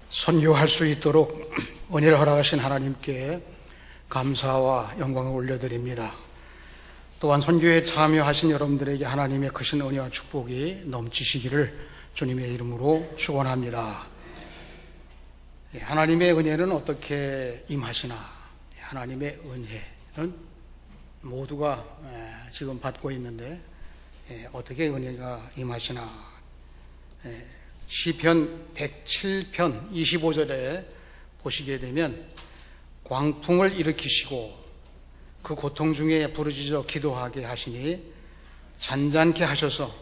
선교할 수 있도록 은혜를 허락하신 하나님께 감사와 영광을 올려드립니다. 또한 선교에 참여하신 여러분들에게 하나님의 크신 은혜와 축복이 넘치시기를 주님의 이름으로 축원합니다. 하나님의 은혜는 어떻게 임하시나? 하나님의 은혜는 모두가 지금 받고 있는데 어떻게 은혜가 임하시나? 시편 107편 25절에 보시게 되면 광풍을 일으키시고 그 고통 중에 부르짖어 기도하게 하시니 잔잔케 하셔서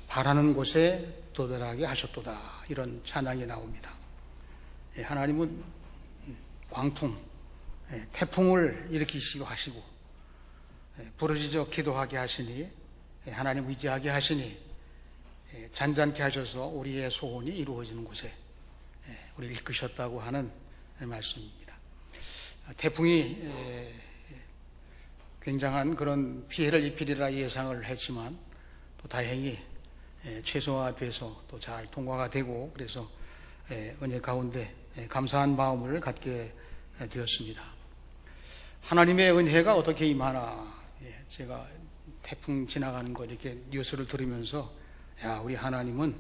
바라는 곳에 도달하게 하셨도다. 이런 찬양이 나옵니다. 하나님은 광풍, 태풍을 일으키시고 하시고 부르짖어 기도하게 하시니 하나님 의지하게 하시니 잔잔케 하셔서 우리의 소원이 이루어지는 곳에 우리를 이끄셨다고 하는 말씀입니다. 태풍이 굉장한 그런 피해를 입히리라 예상을 했지만 또 다행히 최소화돼서 또 잘 통과가 되고 그래서 은혜 가운데 감사한 마음을 갖게 되었습니다. 하나님의 은혜가 어떻게 임하나? 제가 태풍 지나가는 거 이렇게 뉴스를 들으면서 우리 하나님은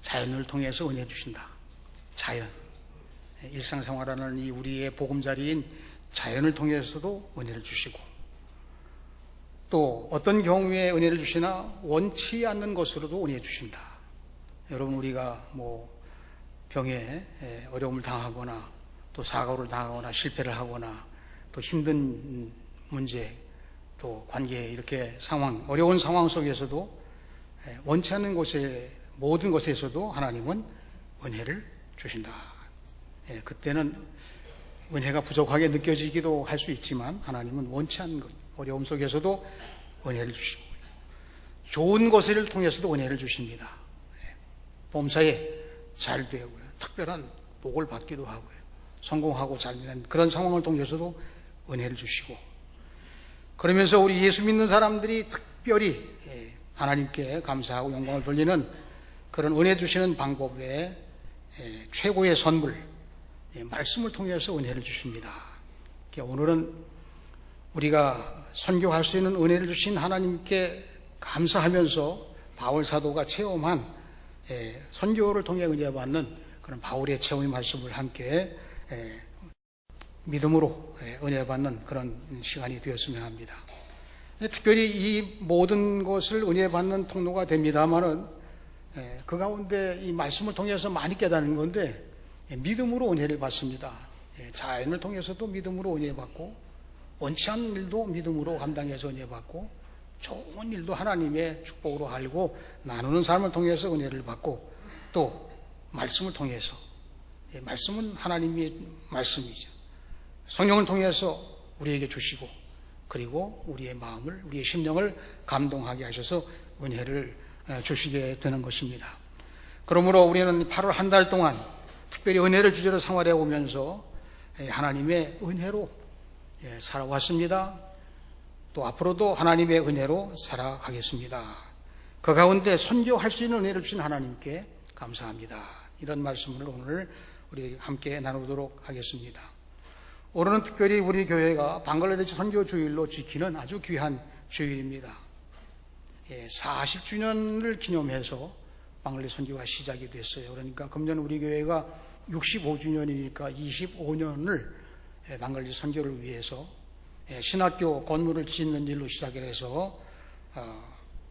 자연을 통해서 은혜 주신다. 자연, 일상생활하는 이 우리의 보금자리인 자연을 통해서도 은혜를 주시고 또 어떤 경우에 은혜를 주시나 원치 않는 것으로도 은혜 주신다. 여러분, 우리가 병에 어려움을 당하거나 또 사고를 당하거나 실패를 하거나 또 힘든 문제 또 관계 이렇게 상황, 어려운 상황 속에서도 원치 않는 곳에 모든 것에서도 하나님은 은혜를 주신다. 그때는 은혜가 부족하게 느껴지기도 할 수 있지만 하나님은 원치 않는 것, 어려움 속에서도 은혜를 주시고 좋은 것을 통해서도 은혜를 주십니다. 범사에 잘 되고요, 특별한 복을 받기도 하고요, 성공하고 잘 되는 그런 상황을 통해서도 은혜를 주시고 그러면서 우리 예수 믿는 사람들이 특별히 하나님께 감사하고 영광을 돌리는 그런 은혜 주시는 방법의 최고의 선물, 말씀을 통해서 은혜를 주십니다. 오늘은 우리가 선교할 수 있는 은혜를 주신 하나님께 감사하면서 바울 사도가 체험한 선교를 통해 은혜 받는 그런 바울의 체험의 말씀을 함께 믿음으로 은혜 받는 그런 시간이 되었으면 합니다. 특별히 이 모든 것을 은혜 받는 통로가 됩니다만은 그 가운데 이 말씀을 통해서 많이 깨닫는 건데 믿음으로 은혜를 받습니다. 자연을 통해서도 믿음으로 은혜 받고 원치 않는 일도 믿음으로 감당해서 은혜 받고 좋은 일도 하나님의 축복으로 알고 나누는 삶을 통해서 은혜를 받고 또 말씀을 통해서, 말씀은 하나님의 말씀이죠. 성령을 통해서 우리에게 주시고 그리고 우리의 마음을, 우리의 심령을 감동하게 하셔서 은혜를 주시게 되는 것입니다. 그러므로 우리는 8월 한 달 동안 특별히 은혜를 주제로 생활해 오면서 하나님의 은혜로 살아왔습니다. 또 앞으로도 하나님의 은혜로 살아가겠습니다. 그 가운데 선교할 수 있는 은혜를 주신 하나님께 감사합니다. 이런 말씀을 오늘 우리 함께 나누도록 하겠습니다. 오늘은 특별히 우리 교회가 방글라데시 선교 주일로 지키는 아주 귀한 주일입니다. 40주년을 기념해서 방글라데시 선교가 시작이 됐어요. 그러니까 금년 우리 교회가 65주년이니까 25년을 방글라데시 선교를 위해서 신학교 건물을 짓는 일로 시작을 해서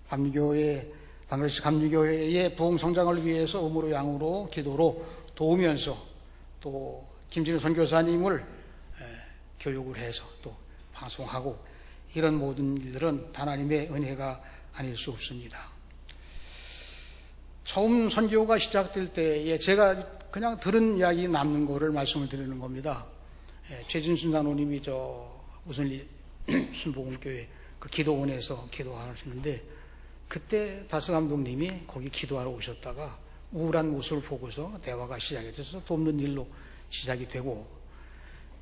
방글라데시 감리교회의 부흥 성장을 위해서 음으로 양으로 기도로 도우면서 또 김진우 선교사님을 교육을 해서 또 방송하고 이런 모든 일들은 하나님의 은혜가 아닐 수 없습니다. 처음 선교가 시작될 때에 제가 그냥 들은 이야기 남는 거를 말씀을 드리는 겁니다. 최진순 장로님이 우선리 순복음교회 그 기도원에서 기도하시는데 그때 다스 감독님이 거기 기도하러 오셨다가 우울한 모습을 보고서 대화가 시작이 돼서 돕는 일로 시작이 되고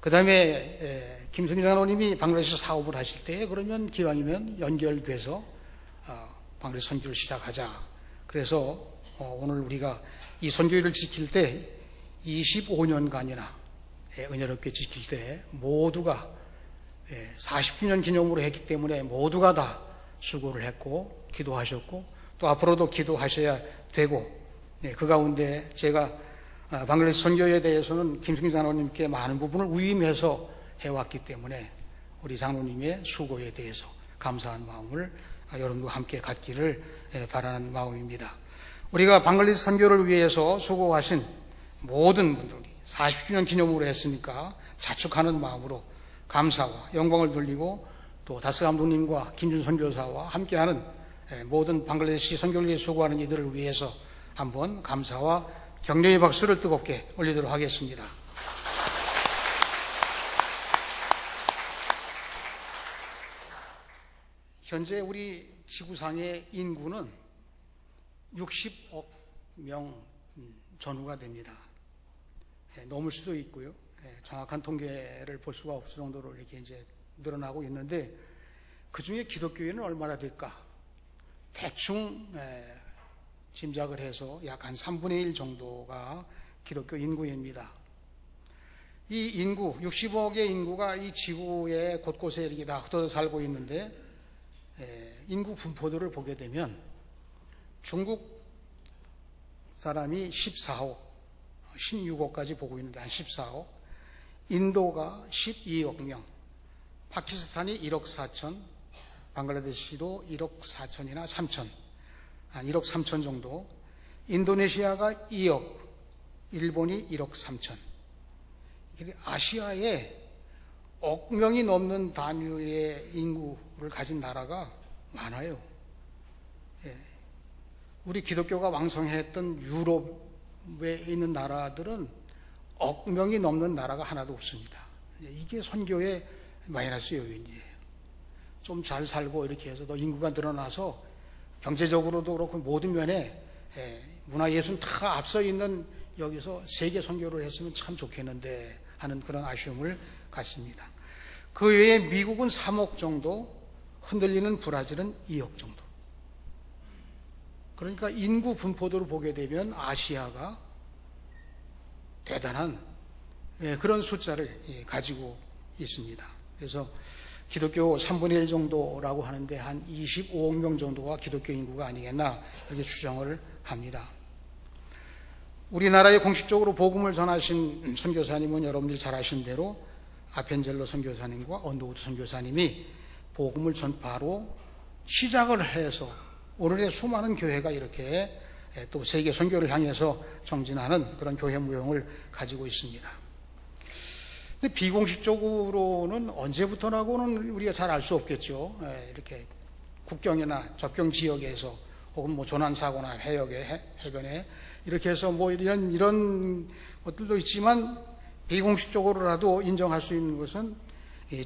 그 다음에 김승희 장로님이 방글라데시 사업을 하실 때 그러면 기왕이면 연결돼서 방글라데시 선교를 시작하자. 그래서 오늘 우리가 이 선교일을 지킬 때 25년간이나 은혜롭게 지킬 때 모두가 40주년 기념으로 했기 때문에 모두가 다 수고를 했고 기도하셨고 또 앞으로도 기도하셔야 되고, 그 가운데 제가 방글라데시 선교에 대해서는 김승기 장로님께 많은 부분을 위임해서 해왔기 때문에 우리 장로님의 수고에 대해서 감사한 마음을 여러분과 함께 갖기를 바라는 마음입니다. 우리가 방글라데시 선교를 위해서 수고하신 모든 분들이 40주년 기념으로 했으니까 자축하는 마음으로 감사와 영광을 돌리고, 또 다스 감독님과 김준 선교사와 함께하는 모든 방글라데시 선교를 위해 수고하는 이들을 위해서 한번 감사와 격려의 박수를 뜨겁게 올리도록 하겠습니다. 현재 우리 지구상의 인구는 60억 명 전후가 됩니다. 넘을 수도 있고요. 정확한 통계를 볼 수가 없을 정도로 이렇게 이제 늘어나고 있는데, 그 중에 기독교인은 얼마나 될까? 대충 짐작을 해서 약 한 3분의 1 정도가 기독교 인구입니다. 이 인구, 60억의 인구가 이 지구의 곳곳에 이렇게 다 흩어져 살고 있는데, 인구 분포들을 보게 되면 중국 사람이 14억, 16억까지 보고 있는데 한 14억, 인도가 12억 명, 파키스탄이 1억 4천, 방글라데시도 1억 4천이나 3천, 한 1억 3천 정도, 인도네시아가 2억, 일본이 1억 3천. 아시아에 억 명이 넘는 단위의 인구를 가진 나라가 많아요. 우리 기독교가 왕성했던 유럽에 있는 나라들은 억 명이 넘는 나라가 하나도 없습니다. 이게 선교의 마이너스 요인이에요. 좀 잘 살고 이렇게 해서 더 인구가 늘어나서 경제적으로도 그렇고 모든 면에 문화예술 다 앞서 있는 여기서 세계 선교를 했으면 참 좋겠는데 하는 그런 아쉬움을 갖습니다. 그 외에 미국은 3억 정도, 흔들리는 브라질은 2억 정도. 그러니까 인구 분포도를 보게 되면 아시아가 대단한 그런 숫자를 가지고 있습니다. 그래서 기독교 3분의 1 정도라고 하는데 한 25억 명 정도가 기독교 인구가 아니겠나 이렇게 추정을 합니다. 우리나라에 공식적으로 복음을 전하신 선교사님은 여러분들이 잘 아시는 대로 아펜젤로 선교사님과 언더우드 선교사님이 복음을 전파로 시작을 해서 오늘의 수많은 교회가 이렇게 또 세계 선교를 향해서 정진하는 그런 교회 무용을 가지고 있습니다. 근데 비공식적으로는 언제부터라고는 우리가 잘 알 수 없겠죠. 이렇게 국경이나 접경 지역에서 혹은 뭐 조난사고나 해변에 이렇게 해서 뭐 이런 것들도 있지만, 비공식적으로라도 인정할 수 있는 것은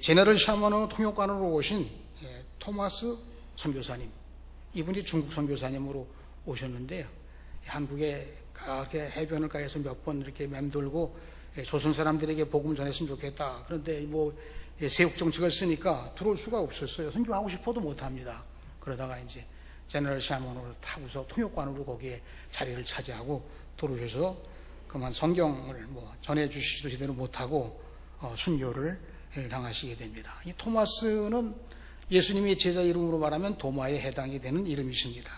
제너럴 샤머너 통역관으로 오신 토마스 선교사님, 이분이 중국 선교사님으로 오셨는데요. 한국에 이렇게 해변을가에서 몇 번 이렇게 맴돌고 조선 사람들에게 복음 전했으면 좋겠다. 그런데 뭐 세국 정책을 쓰니까 들어올 수가 없었어요. 선교하고 싶어도 못합니다. 그러다가 이제 제너럴 샤머너를 타고서 통역관으로 거기에 자리를 차지하고 들어오셔서 그만 성경을 뭐 전해주시지도 제대로 못하고 순교를 당하시게 됩니다. 이 토마스는 예수님의 제자 이름으로 말하면 도마에 해당이 되는 이름이십니다.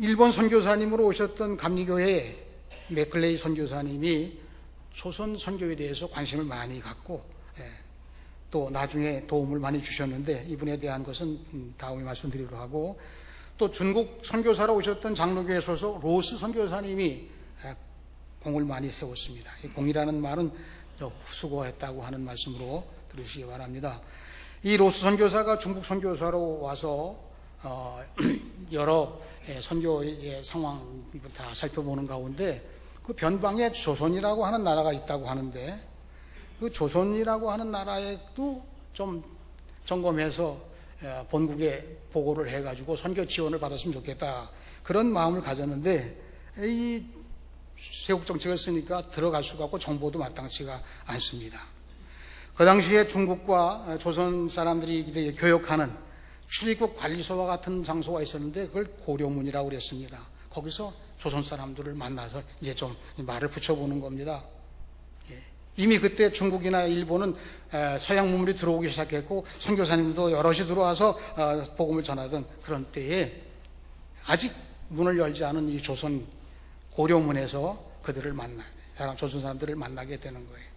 일본 선교사님으로 오셨던 감리교회 맥클레이 선교사님이 조선 선교에 대해서 관심을 많이 갖고 또 나중에 도움을 많이 주셨는데, 이분에 대한 것은 다음에 말씀드리도록 하고, 또 중국 선교사로 오셨던 장로교회 소속 로스 선교사님이 공을 많이 세웠습니다. 이 공이라는 말은 수고했다고 하는 말씀으로 들으시기 바랍니다. 이 로스 선교사가 중국 선교사로 와서 여러 선교의 상황을 다 살펴보는 가운데 그 변방에 조선이라고 하는 나라가 있다고 하는데, 그 조선이라고 하는 나라에도 좀 점검해서 본국에 보고를 해가지고 선교 지원을 받았으면 좋겠다, 그런 마음을 가졌는데, 이 세국 정책을 쓰니까 들어갈 수가 없고 정보도 마땅치가 않습니다. 그 당시에 중국과 조선 사람들이 교역하는 출입국 관리소와 같은 장소가 있었는데 그걸 고려문이라고 그랬습니다. 거기서 조선 사람들을 만나서 이제 좀 말을 붙여보는 겁니다. 이미 그때 중국이나 일본은 서양 문물이 들어오기 시작했고 선교사님도 여럿이 들어와서 복음을 전하던 그런 때에 아직 문을 열지 않은 이 조선 고려문에서 그들을 조선 사람들을 만나게 되는 거예요.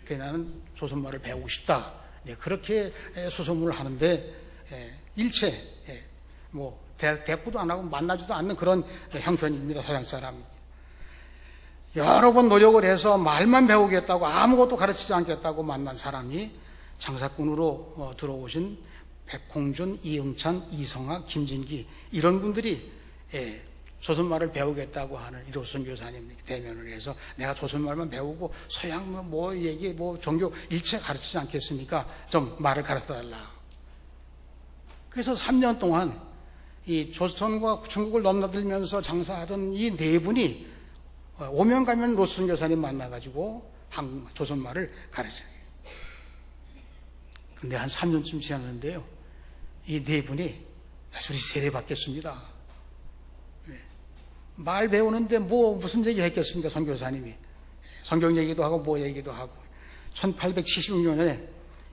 그래서 나는 조선말을 배우고 싶다. 그렇게 수소문을 하는데 일체 대꾸도 안 하고 만나지도 않는 그런 형편입니다. 서양 사람이. 여러 번 노력을 해서 말만 배우겠다고 아무것도 가르치지 않겠다고 만난 사람이 장사꾼으로 들어오신 백홍준, 이응찬, 이성학, 김진기 이런 분들이 조선말을 배우겠다고 하는 이로수 선교사님 대면을 해서 내가 조선말만 배우고 서양 종교 일체 가르치지 않겠으니까 좀 말을 가르쳐달라. 그래서 3년 동안 이 조선과 중국을 넘나들면서 장사하던 이 네 분이 오면 가면 로스 선교사님 만나가지고 조선말을 가르쳐요. 그런데 한 3년쯤 지났는데요, 이 네 분이 우리 세례 받겠습니다. 말 배우는데 무슨 얘기 했겠습니까? 선교사님이 성경 얘기도 하고 얘기도 하고 1876년에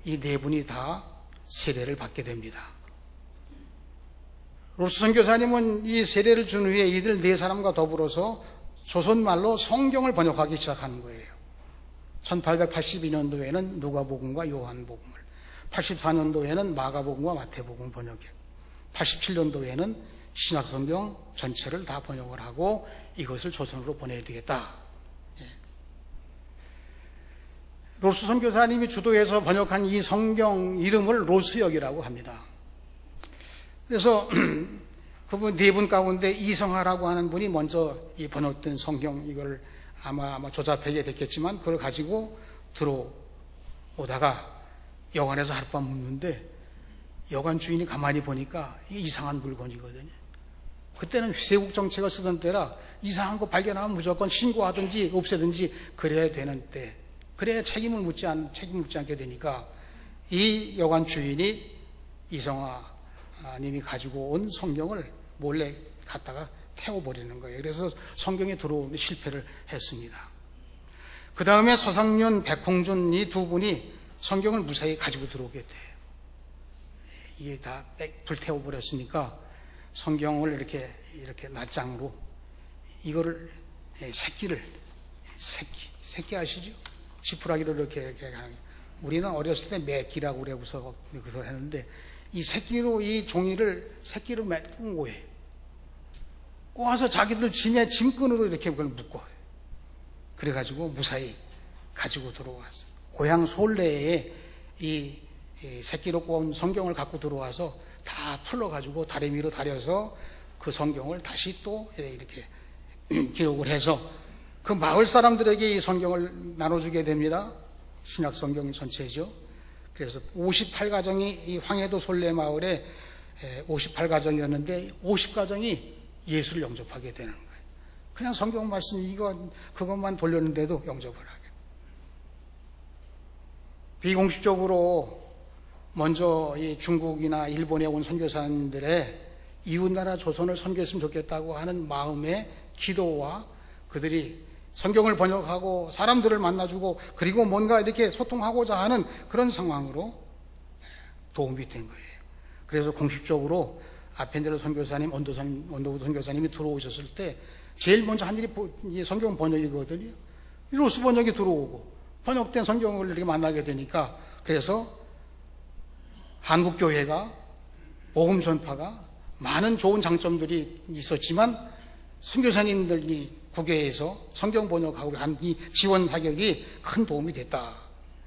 이 네 분이 다 세례를 받게 됩니다. 로스 선교사님은 이 세례를 준 후에 이들 네 사람과 더불어서 조선말로 성경을 번역하기 시작하는 거예요. 1882년도에는 누가복음과 요한복음을, 84년도에는 마가복음과 마태복음 번역했고 87년도에는 신약성경 전체를 다 번역을 하고 이것을 조선으로 보내야 되겠다. 로스 선교사님이 주도해서 번역한 이 성경 이름을 로스역이라고 합니다. 그래서 그분 네 분 가운데 이성하라고 하는 분이 먼저 이 번역된 성경 이걸 아마 조잡하게 됐겠지만 그걸 가지고 들어오다가 여관에서 하룻밤 묵는데 여관 주인이 가만히 보니까 이상한 물건이거든요. 그때는 세국 정책을 쓰던 때라 이상한 거 발견하면 무조건 신고하든지 없애든지 그래야 되는 때, 그래야 책임을 묻지 않게 되니까 이 여관 주인이 이성하 님이 가지고 온 성경을 몰래 갖다가 태워버리는 거예요. 그래서 성경에 들어오는데 실패를 했습니다. 그 다음에 서상륜, 백홍준 이 두 분이 성경을 무사히 가지고 들어오게 돼요. 이게 다 불태워버렸으니까 성경을 이렇게 낱장으로 이거를 새끼 아시죠? 지푸라기로 이렇게 하는. 우리는 어렸을 때 매끼라고 그래서 그걸 했는데 이 새끼로 이 종이를 새끼로 꾼 거예요. 꼬아서 자기들 짐끈으로 이렇게 그걸 묶어. 그래가지고 무사히 가지고 들어왔어요. 고향 솔레에 이 새끼로 꼬은 성경을 갖고 들어와서 다 풀러가지고 다리 위로 다려서 그 성경을 다시 또 이렇게 기록을 해서 그 마을 사람들에게 이 성경을 나눠주게 됩니다. 신약 성경 전체죠. 그래서 58가정이 이 황해도 솔레 마을에 58가정이었는데 50가정이 예수를 영접하게 되는 거예요. 그냥 성경 말씀 그것만 돌렸는데도 영접을 하게. 비공식적으로 먼저 이 중국이나 일본에 온 선교사님들의 이웃나라 조선을 선교했으면 좋겠다고 하는 마음의 기도와 그들이 성경을 번역하고 사람들을 만나주고 그리고 뭔가 이렇게 소통하고자 하는 그런 상황으로 도움이 된 거예요. 그래서 공식적으로 아펜젤로 선교사님, 원도우 선교사님이 들어오셨을 때 제일 먼저 한 일이 성경 번역이거든요. 로스 번역이 들어오고 번역된 성경을 이렇게 만나게 되니까 그래서 한국교회가 복음 전파가 많은 좋은 장점들이 있었지만 선교사님들이 국외에서 성경 번역하고 한 이 지원 사격이 큰 도움이 됐다.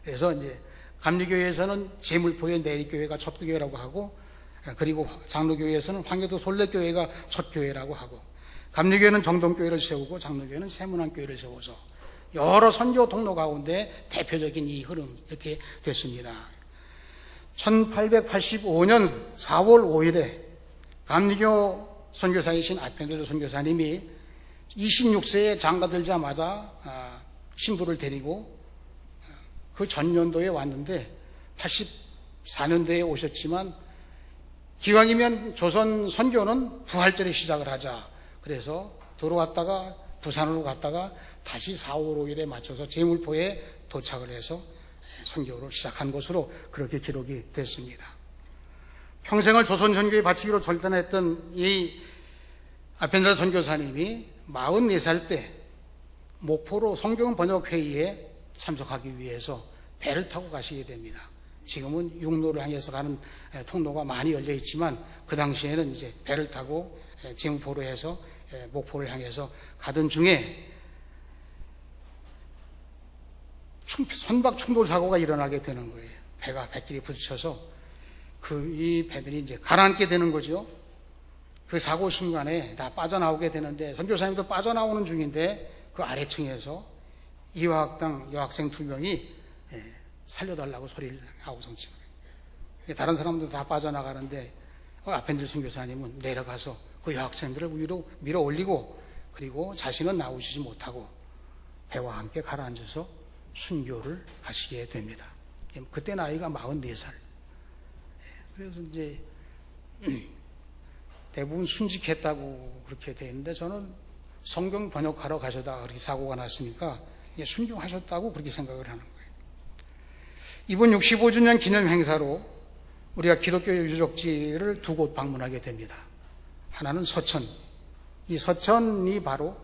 그래서 이제 감리교회에서는 제물포의 내리교회가 첫 교회라고 하고 그리고 장로교회에서는 황해도 솔레교회가 첫 교회라고 하고 감리교회는 정동교회를 세우고 장로교회는 세문안교회를 세워서 여러 선교 통로 가운데 대표적인 이 흐름 이렇게 됐습니다. 1885년 4월 5일에 감리교 선교사이신 아펜젤로 선교사님이 26세에 장가들자마자 신부를 데리고 그 전년도에 왔는데 84년도에 오셨지만 기왕이면 조선 선교는 부활절에 시작을 하자. 그래서 들어왔다가 부산으로 갔다가 다시 4월 5일에 맞춰서 제물포에 도착을 해서 선교를 시작한 것으로 그렇게 기록이 됐습니다. 평생을 조선 선교에 바치기로 결단했던 이 아펜젤 선교사님이 44살 때 목포로 성경 번역 회의에 참석하기 위해서 배를 타고 가시게 됩니다. 지금은 육로를 향해서 가는 통로가 많이 열려 있지만 그 당시에는 이제 배를 타고 제물포로 해서 목포를 향해서 가던 중에 선박 충돌 사고가 일어나게 되는 거예요. 배가 뱃길에 부딪혀서 이 배들이 이제 가라앉게 되는 거죠. 그 사고 순간에 다 빠져나오게 되는데 선교사님도 빠져나오는 중인데 그 아래층에서 이화학당 여학생 2명이 살려달라고 소리를 하고 성취. 다른 사람도 다 빠져나가는데 아펜젤 선교사님은 내려가서 그 여학생들을 위로 밀어 올리고 그리고 자신은 나오시지 못하고 배와 함께 가라앉아서 순교를 하시게 됩니다. 그때 나이가 44살. 그래서 이제 대부분 순직했다고 그렇게 돼 있는데 저는 성경 번역하러 가셔다가 그렇게 사고가 났으니까 순교하셨다고 그렇게 생각을 하는 거예요. 이번 65주년 기념 행사로 우리가 기독교 유적지를 2곳 방문하게 됩니다. 하나는 서천. 이 서천이 바로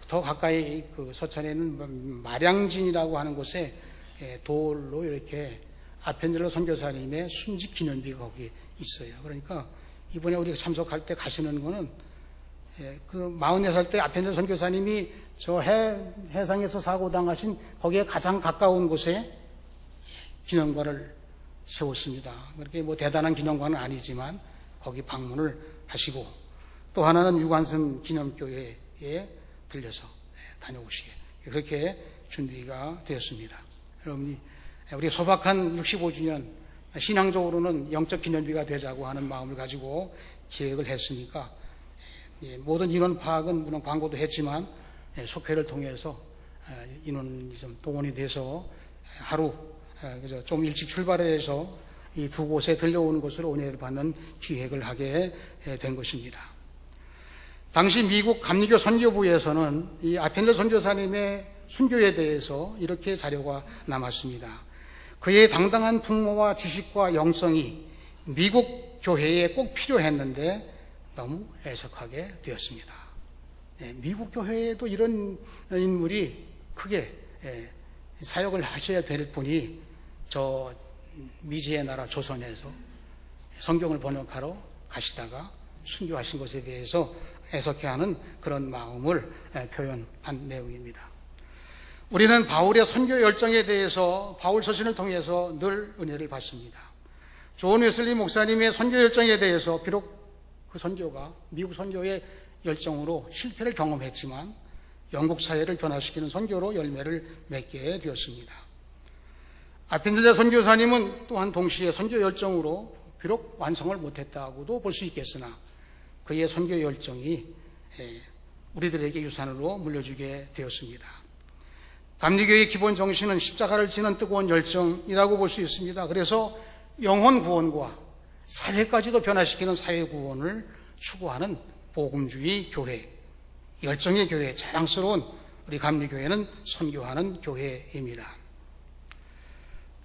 더 가까이 그 서천에 있는 마량진이라고 하는 곳에 돌로 이렇게 아펜젤러 선교사님의 순직 기념비가 거기 있어요. 그러니까 이번에 우리가 참석할 때 가시는 거는 그 44살 때 아펜젤러 선교사님이 저 해상에서 사고 당하신 거기에 가장 가까운 곳에 기념관을 세웠습니다. 그렇게 뭐 대단한 기념관은 아니지만 거기 방문을 하시고 또 하나는 유관순 기념교회에 들려서 다녀오시게 그렇게 준비가 되었습니다. 여러분이 우리 소박한 65주년 신앙적으로는 영적 기념비가 되자고 하는 마음을 가지고 기획을 했으니까 모든 인원 파악은 물론 광고도 했지만 속회를 통해서 인원이 좀 동원이 돼서 하루 좀 일찍 출발을 해서 이 2곳에 들려오는 것으로 은혜를 받는 기획을 하게 된 것입니다. 당시 미국 감리교 선교부에서는 이 아펜젤 선교사님의 순교에 대해서 이렇게 자료가 남았습니다. 그의 당당한 풍모와 지식과 영성이 미국 교회에 꼭 필요했는데 너무 애석하게 되었습니다. 미국 교회에도 이런 인물이 크게 사역을 하셔야 될 분이 저 미지의 나라 조선에서 성경을 번역하러 가시다가 순교하신 것에 대해서 애석해하는 그런 마음을 표현한 내용입니다. 우리는 바울의 선교 열정에 대해서 바울 서신을 통해서 늘 은혜를 받습니다. 존 웨슬리 목사님의 선교 열정에 대해서 비록 그 선교가 미국 선교의 열정으로 실패를 경험했지만 영국 사회를 변화시키는 선교로 열매를 맺게 되었습니다. 아펜젤러 선교사님은 또한 동시에 선교 열정으로 비록 완성을 못했다고도 볼 수 있겠으나 그의 선교 열정이 우리들에게 유산으로 물려주게 되었습니다. 감리교의 기본 정신은 십자가를 지는 뜨거운 열정이라고 볼 수 있습니다. 그래서 영혼 구원과 사회까지도 변화시키는 사회 구원을 추구하는 복음주의 교회, 열정의 교회, 자랑스러운 우리 감리교회는 선교하는 교회입니다.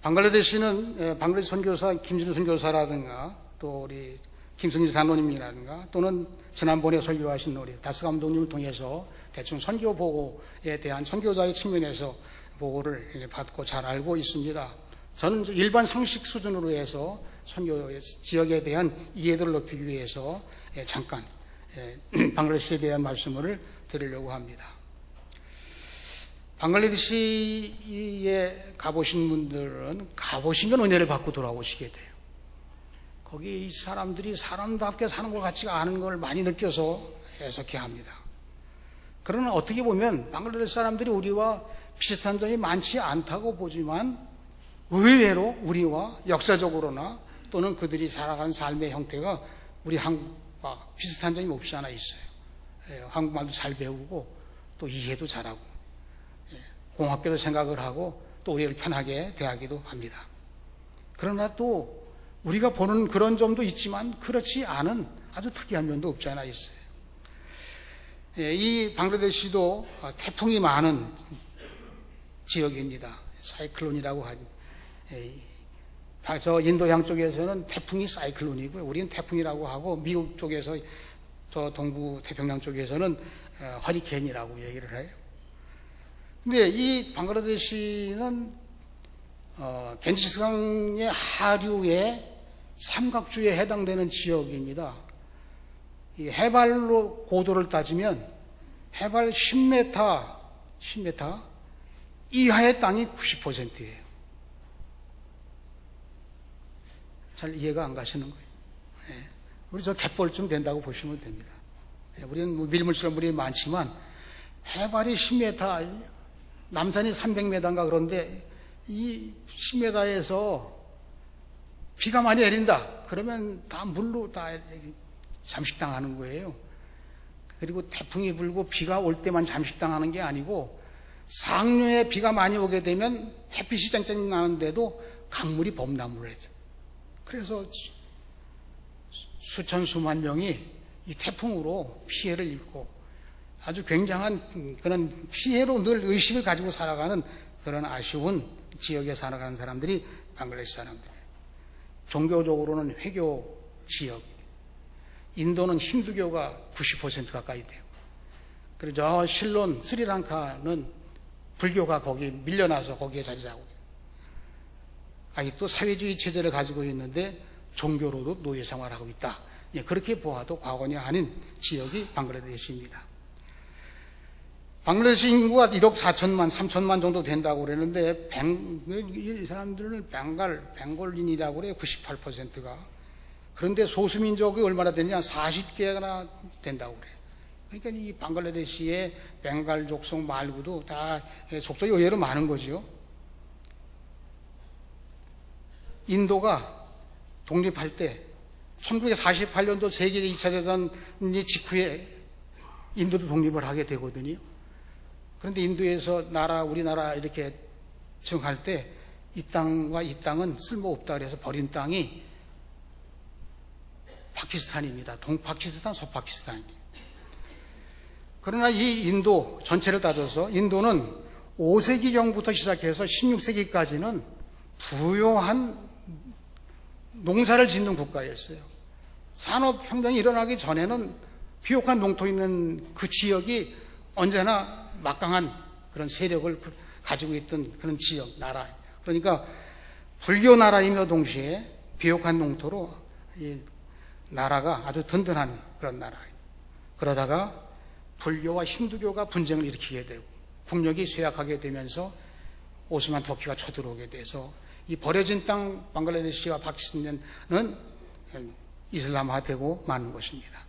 방글라데시는 방글라데시 선교사 김진우 선교사라든가 또 우리 김승일 사노님이라든가 또는 지난번에 설교하신 우리 다스 감독님을 통해서 대충 선교 보고에 대한 선교자의 측면에서 보고를 받고 잘 알고 있습니다. 저는 일반 상식 수준으로 해서 선교 지역에 대한 이해도를 높이기 위해서 잠깐 방글라데시에 대한 말씀을 드리려고 합니다. 방글라데시에 가보신 분들은 가보시면 은혜를 받고 돌아오시게 돼요. 거기 이 사람들이 사람답게 사는 것 같지가 않은 걸 많이 느껴서 애석해합니다. 그러나 어떻게 보면 방글라데시 사람들이 우리와 비슷한 점이 많지 않다고 보지만 의외로 우리와 역사적으로나 또는 그들이 살아가는 삶의 형태가 우리 한국과 비슷한 점이 없이 하나 있어요. 한국말도 잘 배우고 또 이해도 잘하고 공학계도 생각을 하고 또 우리를 편하게 대하기도 합니다. 그러나 또 우리가 보는 그런 점도 있지만 그렇지 않은 아주 특이한 면도 없지 않아 있어요. 이 방글라데시도 태풍이 많은 지역입니다. 사이클론이라고 하죠. 저 인도양 쪽에서는 태풍이 사이클론이고요. 우리는 태풍이라고 하고, 미국 쪽에서 저 동부 태평양 쪽에서는 허리케인이라고 얘기를 해요. 근데 이 방글라데시는 겐지스강의 하류의 삼각주에 해당되는 지역입니다. 이 해발로 고도를 따지면 해발 10m 이하의 땅이 90%예요. 잘 이해가 안 가시는 거예요. 우리 저 갯벌쯤 된다고 보시면 됩니다. 우리는 뭐 밀물처럼 물이 많지만 해발이 10m, 남산이 300m인가 그런데 이 10m에서 비가 많이 내린다. 그러면 다 물로 다 잠식당하는 거예요. 그리고 태풍이 불고 비가 올 때만 잠식당하는 게 아니고 상류에 비가 많이 오게 되면 햇빛이 쨍쨍 나는데도 강물이 범람을 해요. 그래서 수천 수만 명이 이 태풍으로 피해를 입고 아주 굉장한 그런 피해로 늘 의식을 가지고 살아가는 그런 아쉬운 지역에 살아가는 사람들이 방글라데시 사람들이에요. 종교적으로는 회교 지역, 인도는 힌두교가 90% 가까이 되고, 그리고 저 실론, 스리랑카는 불교가 거기에 밀려나서 거기에 자리 잡고, 아직도 사회주의 체제를 가지고 있는데 종교로도 노예 생활하고 있다. 그렇게 보아도 과언이 아닌 지역이 방글라데시입니다. 방글라데시 인구가 1억 4천만, 3천만 정도 된다고 그러는데, 이 사람들은 벵골인이라고 그래요. 98%가. 그런데 소수민족이 얼마나 되냐? 40개나 된다고 그래요. 그러니까 이 방글라데시의 벵갈 족속 말고도 다 족속이 의외로 많은 거죠. 인도가 독립할 때 1948년도 세계 2차 대전 직후에 인도도 독립을 하게 되거든요. 그런데 인도에서 우리나라 이렇게 정할 때 이 땅과 이 땅은 쓸모없다 그래서 버린 땅이 파키스탄입니다. 동파키스탄, 서파키스탄. 그러나 이 인도 전체를 따져서 인도는 5세기경부터 시작해서 16세기까지는 부유한 농사를 짓는 국가였어요. 산업혁명이 일어나기 전에는 비옥한 농토 있는 그 지역이 언제나 막강한 그런 세력을 가지고 있던 그런 지역, 나라. 그러니까 불교 나라이며 동시에 비옥한 농토로 이 나라가 아주 든든한 그런 나라예요. 그러다가 불교와 힌두교가 분쟁을 일으키게 되고 국력이 쇠약하게 되면서 오스만 터키가 쳐들어오게 돼서 이 버려진 땅 방글라데시와 파키스탄은 이슬람화되고 마는 것입니다.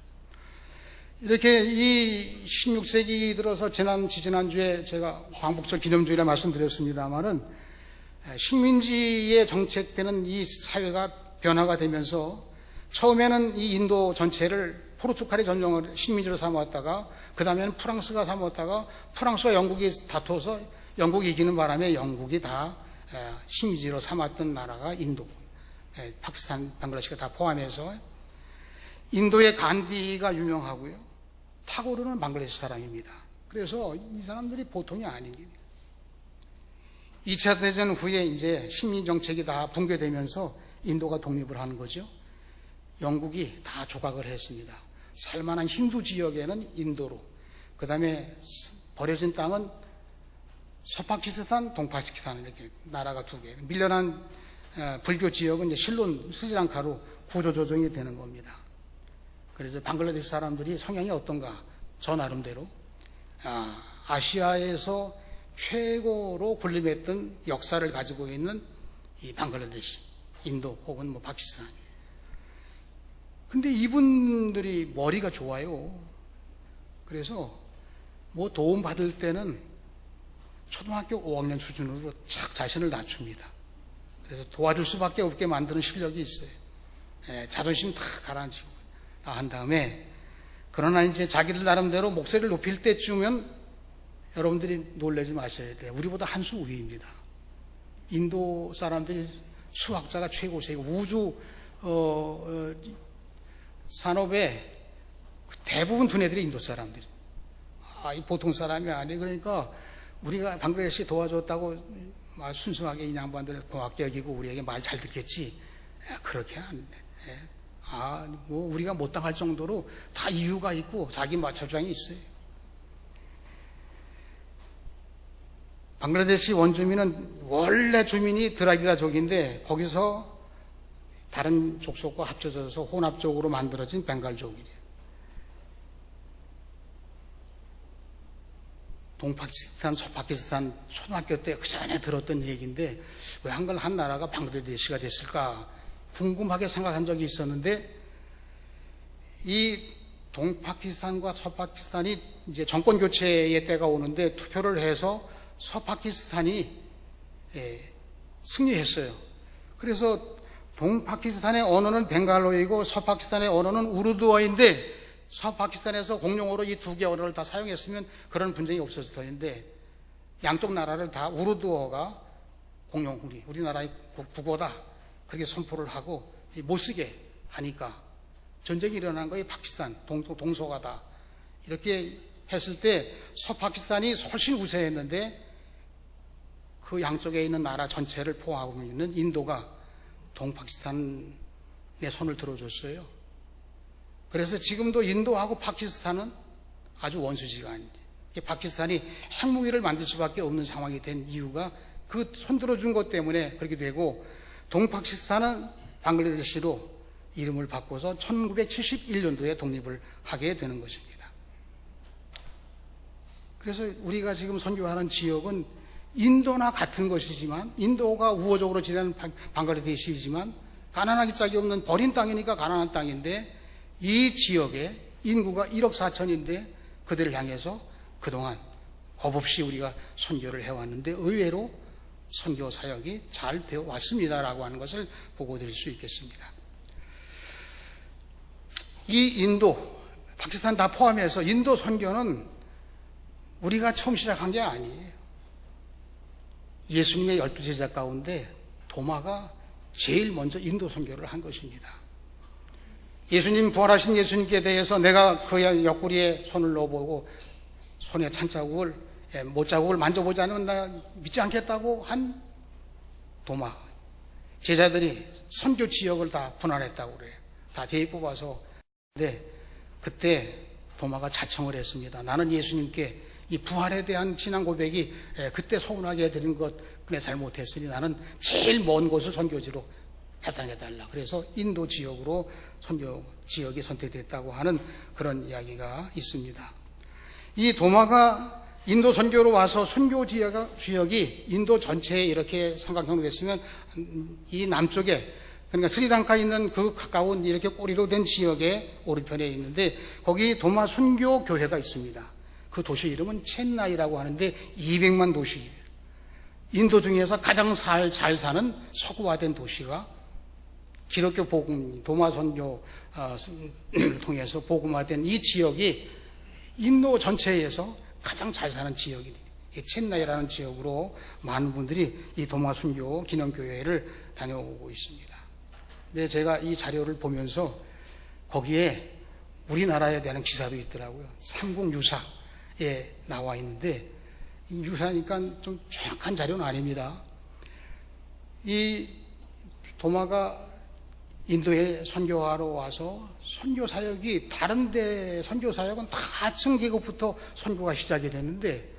이렇게 이 16세기 들어서 지난주에 제가 광복절 기념주일에 말씀드렸습니다마는 식민지에 정책되는 이 사회가 변화가 되면서 처음에는 이 인도 전체를 포르투갈이 전종을 식민지로 삼았다가 그 다음에는 프랑스가 삼았다가 프랑스와 영국이 다퉈서 영국이 이기는 바람에 영국이 다 식민지로 삼았던 나라가 인도, 파키스탄, 방글라데시가 다 포함해서 인도의 간디가 유명하고요. 타고르는 방글라데시 사람입니다. 그래서 이 사람들이 보통이 아닙니다. 2차 대전 후에 이제 식민 정책이 다 붕괴되면서 인도가 독립을 하는 거죠. 영국이 다 조각을 했습니다. 살만한 힌두 지역에는 인도로, 그 다음에 버려진 땅은 서파키스탄, 동파키스탄 이렇게 나라가 두 개. 밀려난 불교 지역은 이제 실론, 스리랑카로 구조조정이 되는 겁니다. 그래서 방글라데시 사람들이 성향이 어떤가? 저 나름대로 아시아에서 최고로 군림했던 역사를 가지고 있는 이 방글라데시, 인도 혹은 뭐 파키스탄. 근데 이분들이 머리가 좋아요. 그래서 뭐 도움 받을 때는 초등학교 5학년 수준으로 착 자신을 낮춥니다. 그래서 도와줄 수밖에 없게 만드는 실력이 있어요. 자존심 다 가라앉히고 다 한 다음에, 그러나 이제 자기들 나름대로 목소리를 높일 때쯤은 여러분들이 놀라지 마셔야 돼요. 우리보다 한 수 위입니다. 인도 사람들이 수학자가 최고세요. 우주 산업의 대부분 두뇌들이 인도 사람들이. 이 보통 사람이 아니. 그러니까 우리가 방글라데시 도와줬다고 순수하게 이 양반들 고맙게 여기고 우리에게 말 잘 듣겠지. 그렇게 안 돼. 뭐 우리가 못 당할 정도로 다 이유가 있고 자기 주장이 있어요. 방글라데시 원주민은 원래 주민이 드라비다족인데 거기서 다른 족속과 합쳐져서 혼합적으로 만들어진 벵갈족이래요. 동파키스탄, 서파키스탄 초등학교 때 그 전에 들었던 얘기인데 왜 한글 한 나라가 방글라데시가 됐을까 궁금하게 생각한 적이 있었는데 이 동파키스탄과 서파키스탄이 이제 정권 교체의 때가 오는데 투표를 해서 서파키스탄이 승리했어요. 그래서 동파키스탄의 언어는 벵갈로이고 서파키스탄의 언어는 우르두어인데 서파키스탄에서 공용어로 이 두 개 언어를 다 사용했으면 그런 분쟁이 없었을 터인데 양쪽 나라를 다 우르두어가 공용 우리나라의 국어다 그렇게 선포를 하고 못 쓰게 하니까 전쟁이 일어난 거예요. 파키스탄 동서가다 이렇게 했을 때 서파키스탄이 훨씬 우세했는데 그 양쪽에 있는 나라 전체를 포함하고 있는 인도가 동파키스탄의 손을 들어줬어요. 그래서 지금도 인도하고 파키스탄은 아주 원수지간이에요. 파키스탄이 핵무기를 만들 수밖에 없는 상황이 된 이유가 그 손들어준 것 때문에 그렇게 되고 동파키스탄은 방글라데시로 이름을 바꿔서 1971년도에 독립을 하게 되는 것입니다. 그래서 우리가 지금 선교하는 지역은 인도나 같은 것이지만 인도가 우호적으로 지내는 방글라데시이지만 가난하기 짝이 없는 버린 땅이니까 가난한 땅인데 이 지역에 인구가 1억 4천인데 그들을 향해서 그동안 겁없이 우리가 선교를 해왔는데 의외로 선교 사역이 잘 되어 왔습니다라고 하는 것을 보고 드릴 수 있겠습니다. 이 인도, 파키스탄 다 포함해서 인도 선교는 우리가 처음 시작한 게 아니에요. 예수님의 12제자 가운데 도마가 제일 먼저 인도 선교를 한 것입니다. 예수님 부활하신 예수님께 대해서 내가 그의 옆구리에 손을 넣어보고 손에 찬자국을 못자국을 만져보지 않으면 나 믿지 않겠다고 한 도마. 제자들이 선교 지역을 다 분할했다고 그래요. 다 제일 뽑아서. 근데 그때 도마가 자청을 했습니다. 나는 예수님께 이 부활에 대한 신앙 고백이 그때 서운하게 해드린 것 그래 잘못했으니 나는 제일 먼 곳을 선교지로 해당해달라. 그래서 인도 지역으로 선교 지역이 선택됐다고 하는 그런 이야기가 있습니다. 이 도마가 인도 선교로 와서 선교 지역이 인도 전체에 이렇게 삼각형으로 됐으면 이 남쪽에 그러니까 스리랑카에 있는 그 가까운 이렇게 꼬리로 된 지역의 오른편에 있는데 거기 도마 선교 교회가 있습니다. 그 도시 이름은 첸나이라고 하는데 200만 도시 인도 중에서 가장 잘 사는 서구화된 도시가 기독교 복음 도마 선교 통해서 복음화된 이 지역이 인도 전체에서 가장 잘 사는 지역이 첸나이라는 지역으로 많은 분들이 이 도마 선교 기념교회를 다녀오고 있습니다. 근데 제가 이 자료를 보면서 거기에 우리나라에 대한 기사도 있더라고요. 삼국유사에 나와 있는데 이 유사니까 좀 정확한 자료는 아닙니다. 이 도마가 인도에 선교하러 와서 선교 사역이 다른 데 선교 사역은 다 하층 계급부터 선교가 시작이 됐는데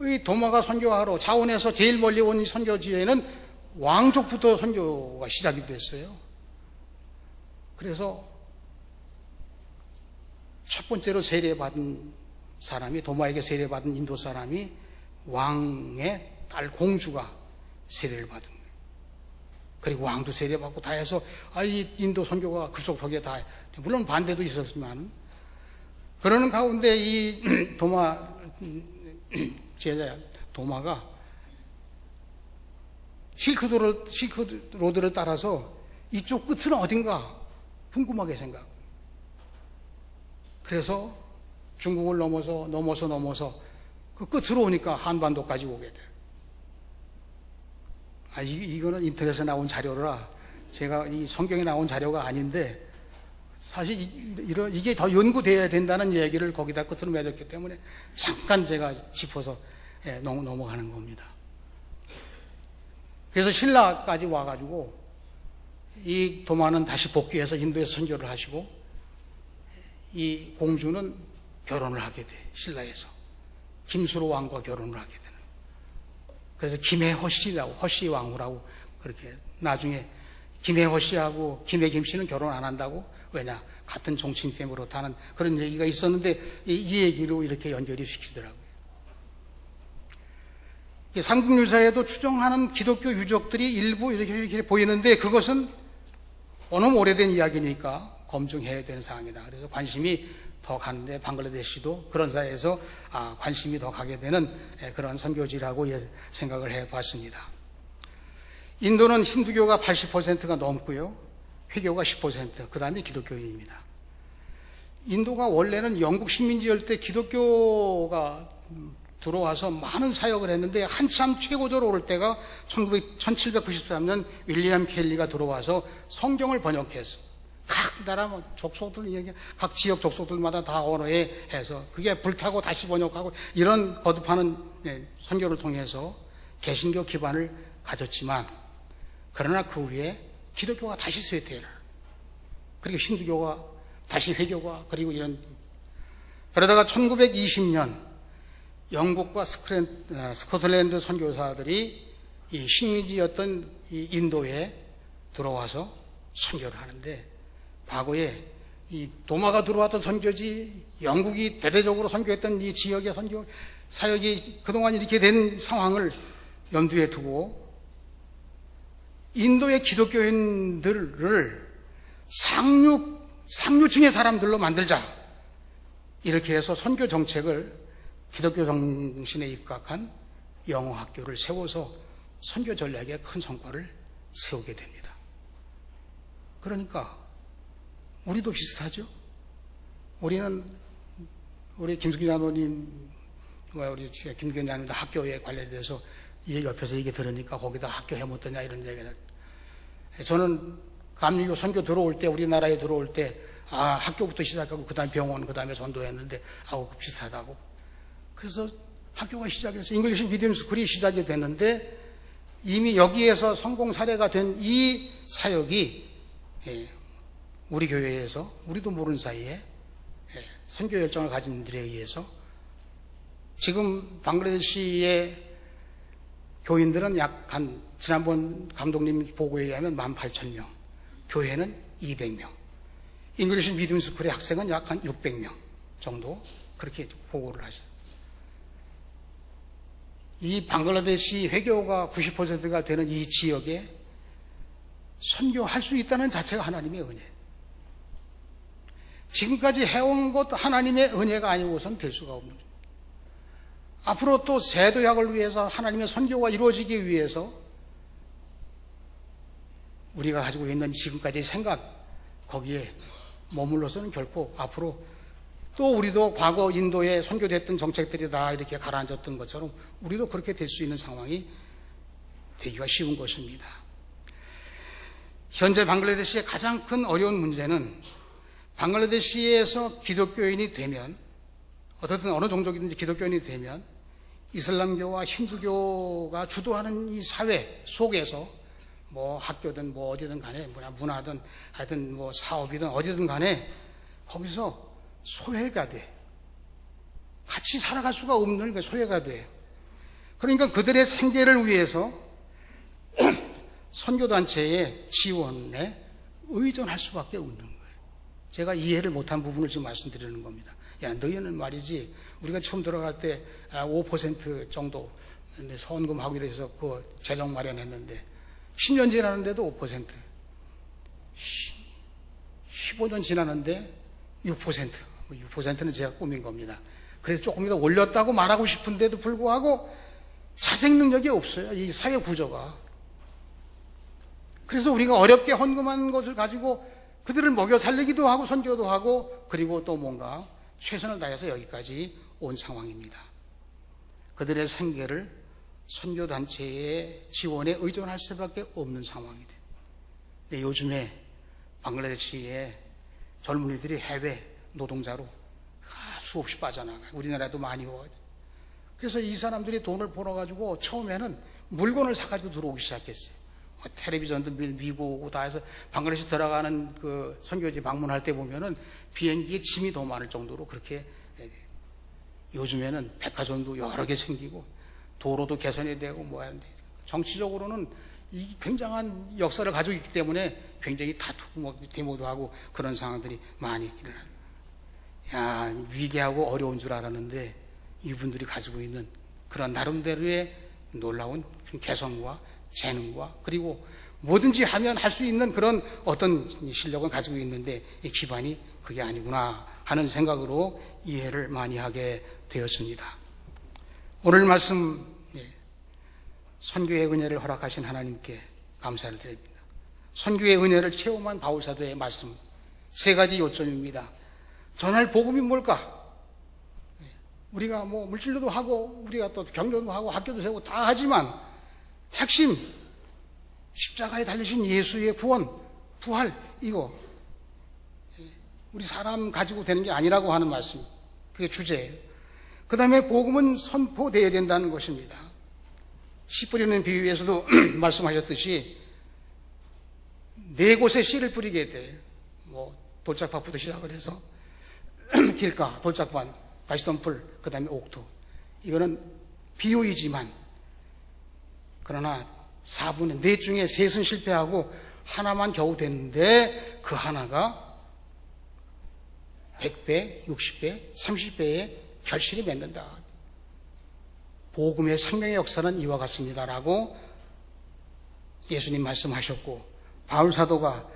이 도마가 선교하러 자원에서 제일 멀리 온 선교지에는 왕족부터 선교가 시작이 됐어요. 그래서 첫 번째로 세례받은 사람이 도마에게 세례받은 인도 사람이 왕의 딸 공주가 세례를 받은 거예요. 그리고 왕도 세례받고 다 해서 이 인도 선교가 급속하게 다 물론 반대도 있었지만 그러는 가운데 이 도마 제자 도마가 실크로드를 따라서 이쪽 끝은 어딘가 궁금하게 생각. 그래서 중국을 넘어서 그 끝으로 오니까 한반도까지 오게 돼요. 이거는 인터넷에 나온 자료라 제가 이 성경에 나온 자료가 아닌데 사실 이게 더 연구되어야 된다는 얘기를 거기다 끝으로 맺었기 때문에 잠깐 제가 짚어서 넘어가는 겁니다. 그래서 신라까지 와가지고 이 도마는 다시 복귀해서 인도에 선교를 하시고 이 공주는 결혼을 하게 돼. 신라에서 김수로 왕과 결혼을 하게 되는. 그래서 김해허씨라고, 허씨왕후라고 그렇게 나중에 김해허씨하고 김해김씨는 결혼 안 한다고. 왜냐? 같은 종친 때문에 그렇다는 그런 얘기가 있었는데 이 얘기로 이렇게 연결이 시키더라고요. 삼국유사에도 추정하는 기독교 유적들이 일부 이렇게 보이는데 그것은 너무 오래된 이야기니까 검증해야 되는 사항이다. 그래서 관심이 더 가는데 방글라데시도 그런 사이에서 관심이 더 가게 되는 그런 선교지라고 생각을 해봤습니다. 인도는 힌두교가 80%가 넘고요. 회교가 10%, 그 다음에 기독교인입니다. 인도가 원래는 영국 식민지일 때 기독교가 들어와서 많은 사역을 했는데 한참 최고조로 오를 때가 1793년 윌리엄 켈리가 들어와서 성경을 번역해서 각 나라 족속들, 각 지역 족속들마다 다 언어에 해서 그게 불타고 다시 번역하고 이런 거듭하는 선교를 통해서 개신교 기반을 가졌지만 그러나 그 위에 기독교가 다시 쇠퇴를 그리고 힌두교가 다시 회교가 그리고 이런 그러다가 1920년 영국과 스코틀랜드 선교사들이 이 식민지였던 이 인도에 들어와서 선교를 하는데 과거에 이 도마가 들어왔던 선교지 영국이 대대적으로 선교했던 이 지역의 선교 사역이 그동안 이렇게 된 상황을 염두에 두고 인도의 기독교인들을 상류층의 사람들로 만들자 이렇게 해서 선교 정책을 기독교 정신에 입각한 영어 학교를 세워서 선교 전략에 큰 성과를 세우게 됩니다. 그러니까 우리도 비슷하죠. 우리는 우리 김숙기 장로님, 우리 김기현 장로님도 학교에 관련돼서 이 옆에서 얘기 들으니까 거기다 학교 해못떠냐 이런 얘기를. 저는 감리교 선교 들어올 때 우리나라에 들어올 때 학교부터 시작하고 그 다음에 병원 그 다음에 전도했는데 비슷하다고. 그래서 학교가 시작해서 잉글리시 미디엄 스쿨이 시작이 됐는데 이미 여기에서 성공 사례가 된 이 사역이 우리 교회에서 우리도 모르는 사이에 선교 열정을 가진 분들에 의해서 지금 방글라데시의 교인들은 약 지난번 감독님 보고에 의하면 18,000명, 교회는 200명, 잉글리시 미디엄 스쿨의 학생은 약 한 600명 정도 그렇게 보고를 하셔요. 이 방글라데시 회교가 90%가 되는 이 지역에 선교할 수 있다는 자체가 하나님의 은혜. 지금까지 해온 것 하나님의 은혜가 아니고선 될 수가 없는 거예요. 앞으로 또 세도약을 위해서 하나님의 선교가 이루어지기 위해서 우리가 가지고 있는 지금까지의 생각 거기에 머물러서는 결코 앞으로 또 우리도 과거 인도에 선교됐던 정책들이 다 이렇게 가라앉았던 것처럼 우리도 그렇게 될 수 있는 상황이 되기가 쉬운 것입니다. 현재 방글라데시의 가장 큰 어려운 문제는 방글라데시에서 기독교인이 되면 어떻든 어느 종족이든지 기독교인이 되면 이슬람교와 힌두교가 주도하는 이 사회 속에서 뭐 학교든 뭐 어디든 간에 문화든 하여튼 뭐 사업이든 어디든 간에 거기서 소외가 돼. 같이 살아갈 수가 없는 그 소외가 돼. 그러니까 그들의 생계를 위해서 선교단체의 지원에 의존할 수밖에 없는 거예요. 제가 이해를 못한 부분을 지금 말씀드리는 겁니다. 야, 너희는 말이지, 우리가 처음 들어갈 때 5% 정도 선금하기로 해서 그 재정 마련했는데 10년 지났는데도 5%, 15년 지났는데 6%, 6%는 제가 꾸민 겁니다. 그래서 조금 더 올렸다고 말하고 싶은데도 불구하고 자생 능력이 없어요. 이 사회 구조가. 그래서 우리가 어렵게 헌금한 것을 가지고 그들을 먹여 살리기도 하고 선교도 하고 그리고 또 뭔가 최선을 다해서 여기까지 온 상황입니다. 그들의 생계를 선교단체의 지원에 의존할 수밖에 없는 상황이 돼요. 근데 요즘에 방글라데시에 젊은이들이 해외 노동자로 수없이 빠져나가요. 우리나라에도 많이 와요. 그래서 이 사람들이 돈을 벌어가지고 처음에는 물건을 사가지고 들어오기 시작했어요. 텔레비전도 미국 오고 다 해서 방글라데시 들어가는 그 선교지 방문할 때 보면은 비행기에 짐이 더 많을 정도로 그렇게, 요즘에는 백화점도 여러 개 생기고 도로도 개선이 되고 뭐 하는데, 정치적으로는 이 굉장한 역사를 가지고 있기 때문에 굉장히 다투고 뭐 데모도 하고 그런 상황들이 많이 일어나요. 야, 위계하고 어려운 줄 알았는데 이분들이 가지고 있는 그런 나름대로의 놀라운 개성과 재능과 그리고 뭐든지 하면 할 수 있는 그런 어떤 실력을 가지고 있는데 이 기반이 그게 아니구나 하는 생각으로 이해를 많이 하게 되었습니다. 오늘 말씀, 선교의 은혜를 허락하신 하나님께 감사를 드립니다. 선교의 은혜를 체험한 바울사도의 말씀 3가지 요점입니다. 전할 복음이 뭘까? 우리가 뭐 물질로도 하고 우리가 또 경로도 하고 학교도 세우고 다 하지만 핵심 십자가에 달리신 예수의 구원, 부활, 이거 우리 사람 가지고 되는 게 아니라고 하는 말씀, 그게 주제예요. 그 다음에 복음은 선포되어야 된다는 것입니다. 씨 뿌리는 비유에서도 말씀하셨듯이 4곳에 씨를 뿌리게 돼. 뭐 돌짝밭부터 시작을 해서 길가, 돌짝밭, 가시덤불, 그 다음에 옥토. 이거는 비유이지만 그러나 4분의 4 중에 3은 실패하고 하나만 겨우 됐는데 그 하나가 100배, 60배, 30배의 결실이 맺는다. 복음의 생명의 역사는 이와 같습니다라고 예수님 말씀하셨고, 바울사도가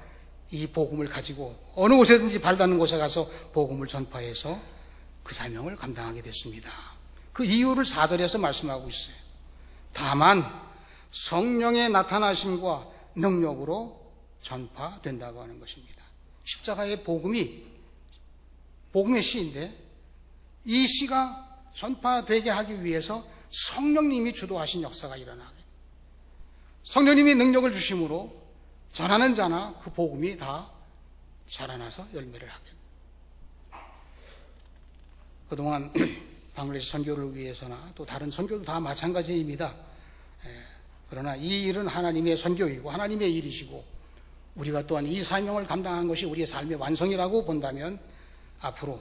이 복음을 가지고 어느 곳에든지 발닿는 곳에 가서 복음을 전파해서 그 사명을 감당하게 됐습니다. 그 이유를 4절에서 말씀하고 있어요. 다만 성령의 나타나심과 능력으로 전파된다고 하는 것입니다. 십자가의 복음이 복음의 씨인데 이 씨가 전파되게 하기 위해서 성령님이 주도하신 역사가 일어나게, 성령님이 능력을 주심으로 전하는 자나 그 복음이 다 자라나서 열매를 하게. 그동안 방글라데시 선교를 위해서나 또 다른 선교도 다 마찬가지입니다. 그러나 이 일은 하나님의 선교이고 하나님의 일이시고 우리가 또한 이 사명을 감당하는 것이 우리의 삶의 완성이라고 본다면 앞으로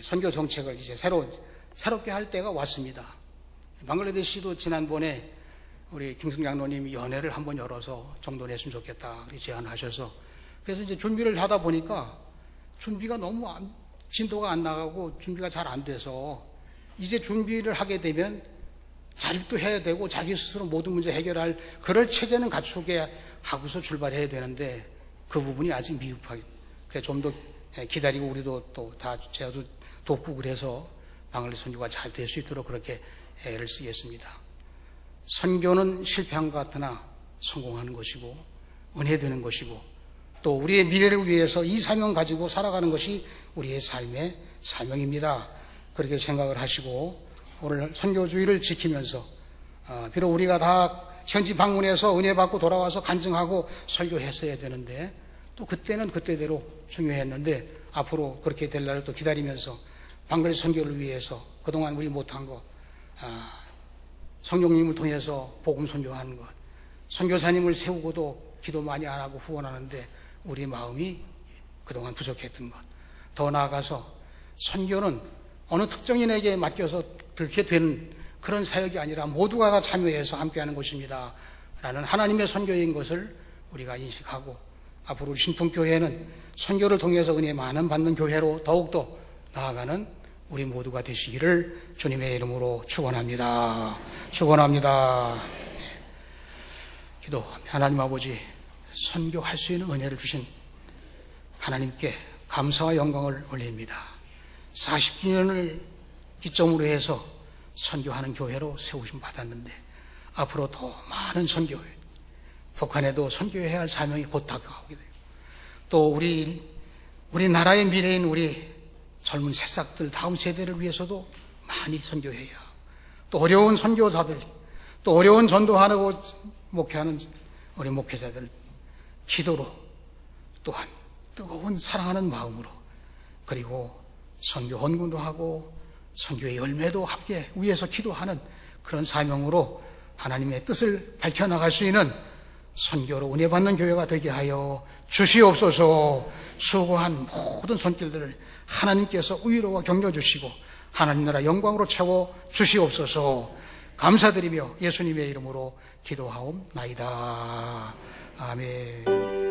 선교 정책을 이제 새롭게 할 때가 왔습니다. 방글라데시도 지난번에 우리 김승 장로님이 연회를 한번 열어서 정돈 했으면 좋겠다 제안하셔서, 그래서 이제 준비를 하다 보니까 준비가 너무 진도가 안 나가고 준비가 잘 안 돼서 이제 준비를 하게 되면 자립도 해야 되고 자기 스스로 모든 문제 해결할 그럴 체제는 갖추게 하고서 출발해야 되는데 그 부분이 아직 미흡하게, 그래 좀 더 기다리고 우리도 또 다 제어도 돕고 그래서 방글라데시 선교가 잘 될 수 있도록 그렇게 애를 쓰겠습니다. 선교는 실패한 것 같으나 성공하는 것이고 은혜 되는 것이고 또 우리의 미래를 위해서 이 사명 가지고 살아가는 것이 우리의 삶의 사명입니다. 그렇게 생각을 하시고 오늘 선교주의를 지키면서 비록 우리가 다 현지 방문해서 은혜 받고 돌아와서 간증하고 설교했어야 되는데 또 그때는 그때대로 중요했는데 앞으로 그렇게 될 날을 또 기다리면서 방글라데시 선교를 위해서 그동안 우리 못한 것, 성령님을 통해서 복음 선교하는 것, 선교사님을 세우고도 기도 많이 안 하고 후원하는데 우리 마음이 그동안 부족했던 것, 더 나아가서 선교는 어느 특정인에게 맡겨서 그렇게 된 그런 사역이 아니라 모두가 다 참여해서 함께하는 것입니다 라는 하나님의 선교인 것을 우리가 인식하고 앞으로 우리 신풍교회는 선교를 통해서 은혜 많은 받는 교회로 더욱더 나아가는 우리 모두가 되시기를 주님의 이름으로 축원합니다. 축원합니다. 기도합니다. 하나님 아버지, 선교할 수 있는 은혜를 주신 하나님께 감사와 영광을 올립니다. 40주년을 기점으로 해서 선교하는 교회로 세우심 받았는데 앞으로 더 많은 선교회, 북한에도 선교해야 할 사명이 곧 다가오게 돼요. 또 우리 나라의 미래인 우리 젊은 새싹들 다음 세대를 위해서도 많이 선교해야, 또 어려운 선교사들, 또 어려운 전도하고 목회하는 우리 목회자들 기도로 또한 뜨거운 사랑하는 마음으로, 그리고 선교 헌금도 하고 선교의 열매도 함께 위에서 기도하는 그런 사명으로 하나님의 뜻을 밝혀나갈 수 있는 선교로 은혜받는 교회가 되게 하여 주시옵소서. 수고한 모든 손길들을 하나님께서 의로워 경려주시고 하나님 나라 영광으로 채워 주시옵소서. 감사드리며 예수님의 이름으로 기도하옵나이다. 아멘.